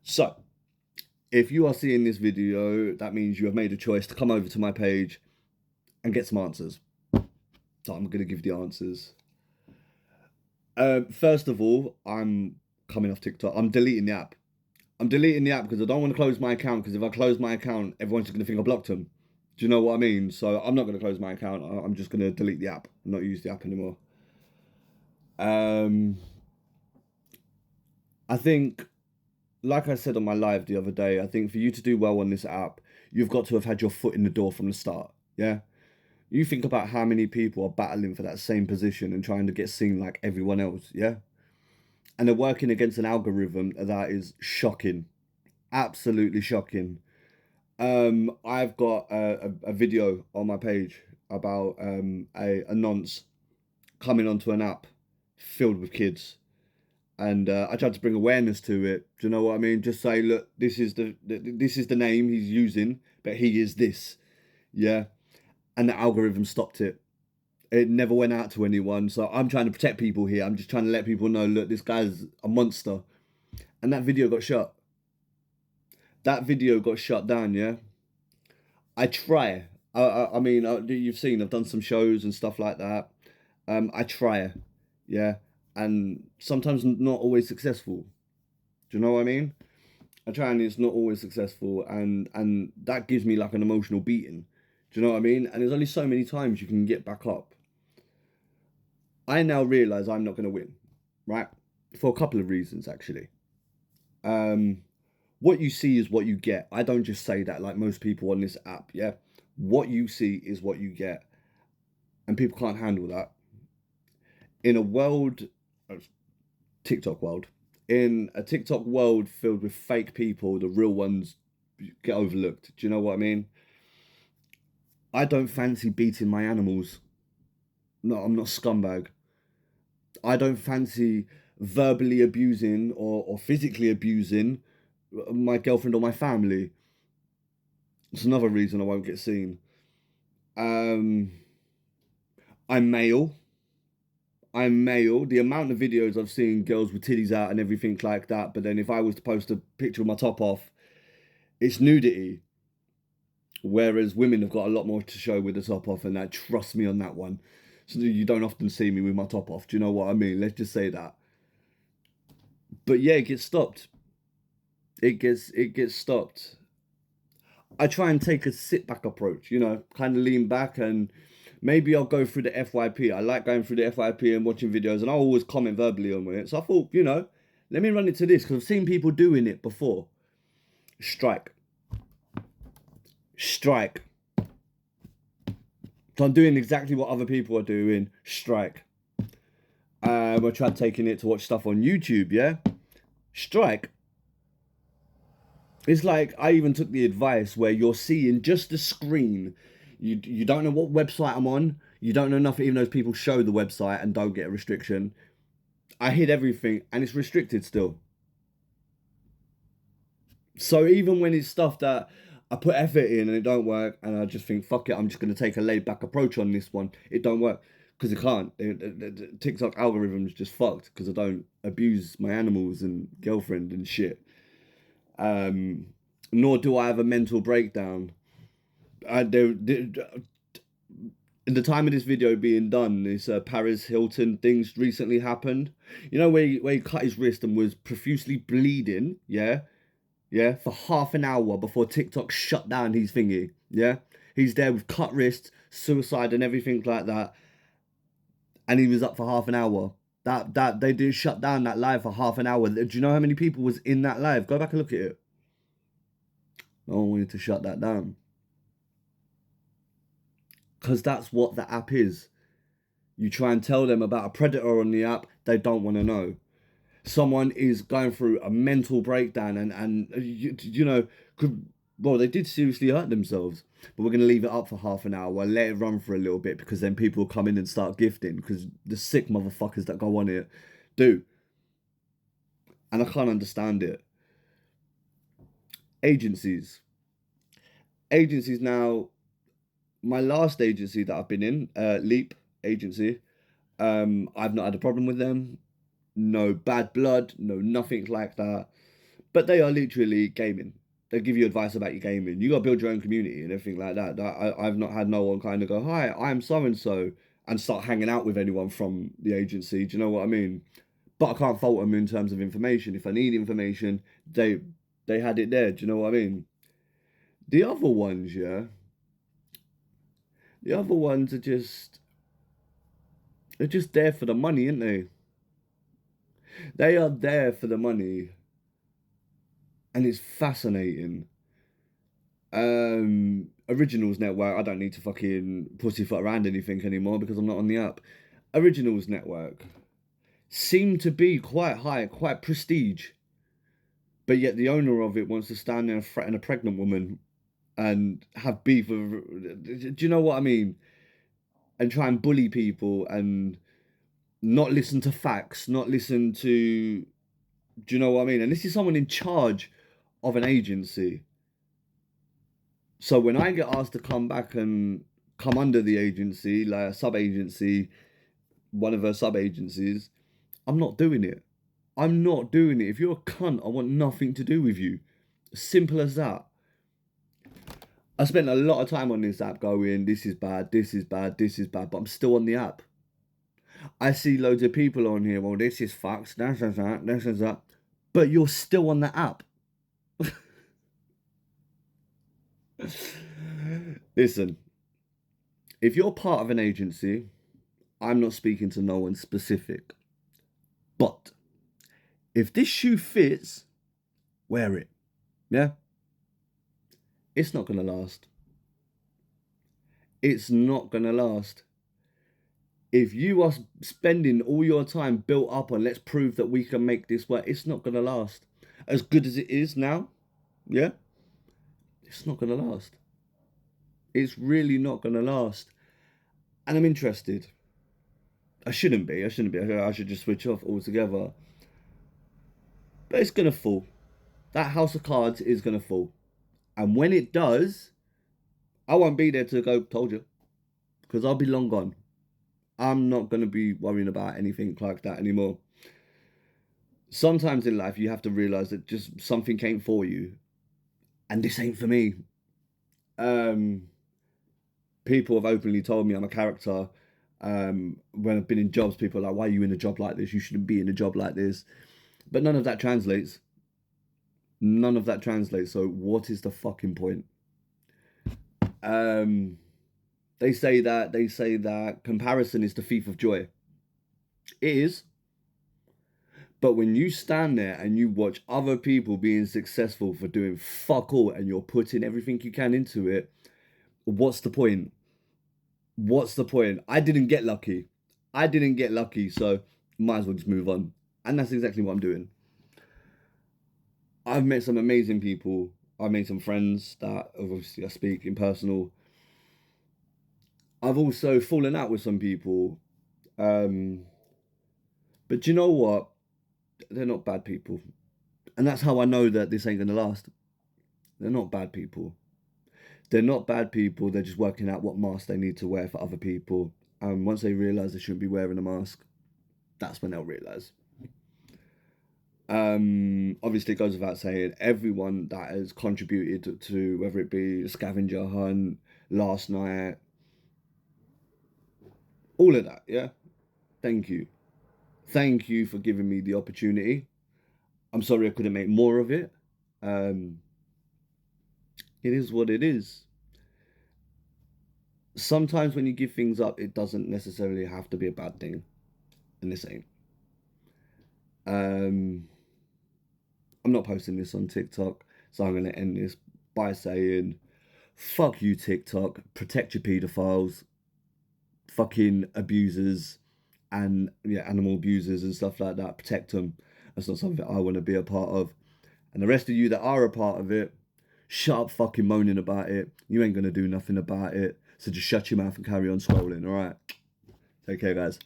So, if you are seeing this video, that means you have made a choice to come over to my page and get some answers. So I'm going to give the answers. First of all, I'm coming off TikTok. I'm deleting the app. I'm deleting the app because I don't want to close my account, because if I close my account, everyone's just going to think I blocked them. Do you know what I mean? So I'm not going to close my account. I'm just going to delete the app and not use the app anymore. I think, like I said on my live the other day, I think for you to do well on this app, you've got to have had your foot in the door from the start. Yeah. You think about how many people are battling for that same position and trying to get seen like everyone else. Yeah. And they're working against an algorithm that is shocking. Absolutely shocking. I've got a video on my page about a nonce coming onto an app filled with kids, and I tried to bring awareness to it. Do you know what I mean? Just say, look, this is the name he's using, but he is this, yeah. And the algorithm stopped it. It never went out to anyone. So I'm trying to protect people here. I'm just trying to let people know, look, this guy's a monster. And that video got shut. That video got shut down, yeah. I try. I mean, you've seen, I've done some shows and stuff like that. I try, yeah, and sometimes not always successful. Do you know what I mean? I try and it's not always successful, and that gives me like an emotional beating. Do you know what I mean? And there's only so many times you can get back up. I now realize I'm not going to win, right? For a couple of reasons, actually. What you see is what you get. I don't just say that like most people on this app, yeah? What you see is what you get. And people can't handle that. In a world, TikTok world, in a TikTok world filled with fake people, the real ones get overlooked. Do you know what I mean? I don't fancy beating my animals. No, I'm not a scumbag. I don't fancy verbally abusing or physically abusing my girlfriend or my family. It's another reason I won't get seen. Um, I'm male. I'm male. The amount of videos I've seen girls with titties out and everything like that, but then if I was to post a picture of my top off, it's nudity. Whereas women have got a lot more to show with the top off, and that, trust me on that one. So you don't often see me with my top off. Do you know what I mean? Let's just say that. But yeah, it gets stopped. It gets stopped. I try and take a sit back approach, kind of lean back, and maybe I'll go through the FYP. I like going through the FYP and watching videos, and I always comment verbally on it. So I thought, let me run into this because I've seen people doing it before. Strike. Strike. So I'm doing exactly what other people are doing. Strike. I tried taking it to watch stuff on YouTube, yeah? Strike. It's like I even took the advice where you're seeing just the screen. You don't know what website I'm on. You don't know nothing, even though people show the website and don't get a restriction. I hid everything and it's restricted still. So even when it's stuff that I put effort in and it don't work, and I just think, fuck it, I'm just going to take a laid back approach on this one, it don't work. Because it can't. The TikTok algorithm's just fucked because I don't abuse my animals and girlfriend and shit. Nor do I have a mental breakdown. In the time of this video being done, this Paris Hilton things recently happened. Where he cut his wrist and was profusely bleeding, yeah? Yeah, for half an hour before TikTok shut down his thingy, yeah? He's there with cut wrists, suicide and everything like that. And he was up for half an hour. That they did shut down that live for half an hour. Do you know how many people was in that live? Go back and look at it. No one wanted to shut that down. Because that's what the app is. You try and tell them about a predator on the app, they don't want to know. Someone is going through a mental breakdown and well, they did seriously hurt themselves. But we're going to leave it up for half an hour, let it run for a little bit, because then people will come in and start gifting, because the sick motherfuckers that go on it do. And I can't understand it. Agencies. Agencies now, my last agency that I've been in, Leap Agency, I've not had a problem with them. No bad blood, no nothing like that. But they are literally gaming. They give you advice about your gaming. You got to build your own community and everything like that. I've not had no one kind of go, hi, I'm so and so, and start hanging out with anyone from the agency. Do you know what I mean? But I can't fault them in terms of information. If I need information, they had it there. Do you know what I mean? The other ones, yeah. The other ones are just they're just there for the money, aren't they? They are there for the money, and it's fascinating. Originals Network, I don't need to fucking pussyfoot around anything anymore because I'm not on the app. Originals Network seem to be quite high, quite prestige, but yet the owner of it wants to stand there and threaten a pregnant woman and have beef with. Do you know what I mean? And try and bully people and not listen to facts, not listen to. Do you know what I mean? And this is someone in charge of an agency. So when I get asked to come back and come under the agency, like a sub agency, one of her sub agencies, I'm not doing it. I'm not doing it. If you're a cunt, I want nothing to do with you. Simple as that. I spent a lot of time on this app going, this is bad, this is bad, this is bad, but I'm still on the app. I see loads of people on here, well, this is fucks, this is that. But you're still on the app. Listen, if you're part of an agency, I'm not speaking to no one specific. But if this shoe fits, wear it. Yeah? It's not going to last. It's not going to last. If you are spending all your time built up on let's prove that we can make this work, it's not going to last. As good as it is now, yeah? It's not going to last. It's really not going to last. And I'm interested. I shouldn't be. I should just switch off altogether. But it's going to fall. That house of cards is going to fall. And when it does, I won't be there to go, told you. Because I'll be long gone. I'm not going to be worrying about anything like that anymore. Sometimes in life, you have to realize that just something ain't for you. And this ain't for me. People have openly told me I'm a character. When I've been in jobs, people are like, why are you in a job like this? You shouldn't be in a job like this. But none of that translates. None of that translates. So what is the fucking point? They say that comparison is the thief of joy. It is. But when you stand there and you watch other people being successful for doing fuck all and you're putting everything you can into it, what's the point? What's the point? I didn't get lucky. So might as well just move on. And that's exactly what I'm doing. I've met some amazing people. I've made some friends that obviously I speak in personal. I've also fallen out with some people. But you know what? They're not bad people. And that's how I know that this ain't going to last. They're not bad people. They're not bad people. They're just working out what mask they need to wear for other people. And once they realise they shouldn't be wearing a mask, that's when they'll realise. Obviously, it goes without saying, everyone that has contributed to whether it be a scavenger hunt, last night, all of that, yeah? Thank you. Thank you for giving me the opportunity. I'm sorry I couldn't make more of it. It is what it is. Sometimes when you give things up, it doesn't necessarily have to be a bad thing. And this ain't. I'm not posting this on TikTok, so I'm going to end this by saying, fuck you, TikTok. Protect your paedophiles, fucking abusers, and animal abusers and stuff like that. Protect them. That's not something I want to be a part of. And the rest of you that are a part of it, shut up fucking moaning about it. You ain't going to do nothing about it. So just shut your mouth and carry on scrolling, alright? Take care, guys.